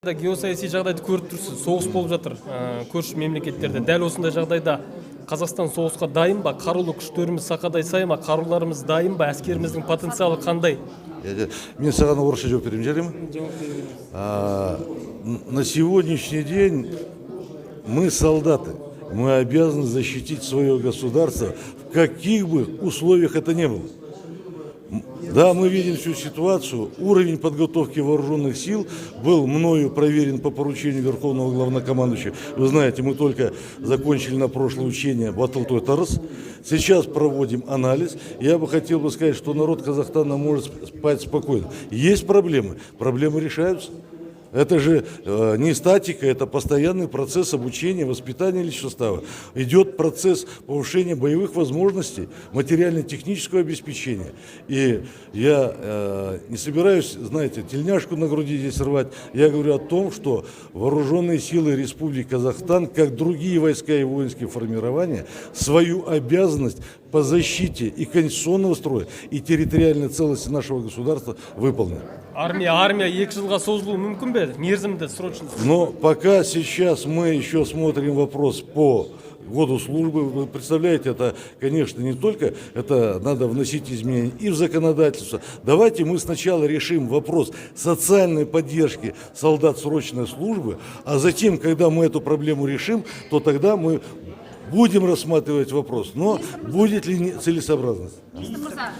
Геосаясий жагдайды көрүп турсуз, согуш болуп жатыр көршү мемлекеттерде. Дәл осындай жагдайда Казакстан согушка дайын ба? Карулуу күчтөрүбүз сакадай сайма, карууларыбыз дайын ба? Аскерибиздин потенциалы кандай? Мен саған орысша жооп берейин, жарайбы? На сегодняшний день мы солдаты, мы обязаны защитить свое государство, в каких бы условиях это ни было. Да, мы видим всю ситуацию. Уровень подготовки вооруженных сил был мною проверен по поручению Верховного Главнокомандующего. Вы знаете, мы только закончили на прошлое учение Батлтой Тарас. Сейчас проводим анализ. Я бы хотел сказать, что народ Казахстана может спать спокойно. Есть проблемы, проблемы решаются. Это же не статика, это постоянный процесс обучения, воспитания личного состава. Идет процесс повышения боевых возможностей, материально-технического обеспечения. И я не собираюсь, знаете, тельняшку на груди здесь рвать. Я говорю о том, что вооруженные силы Республики Казахстан, как другие войска и воинские формирования, свою обязанность по защите и конституционного строя, и территориальной целостности нашего государства выполнена. Армия 2 жылга созулуу мүмкүн бе? Мерзимде срочно. Но пока сейчас мы еще смотрим вопрос по году службы. Вы представляете, это, конечно, не только, это надо вносить изменения и в законодательство. Давайте мы сначала решим вопрос социальной поддержки солдат срочной службы, а затем, когда мы эту проблему решим, то тогда мы будем рассматривать вопрос. Но будет ли целесообразность?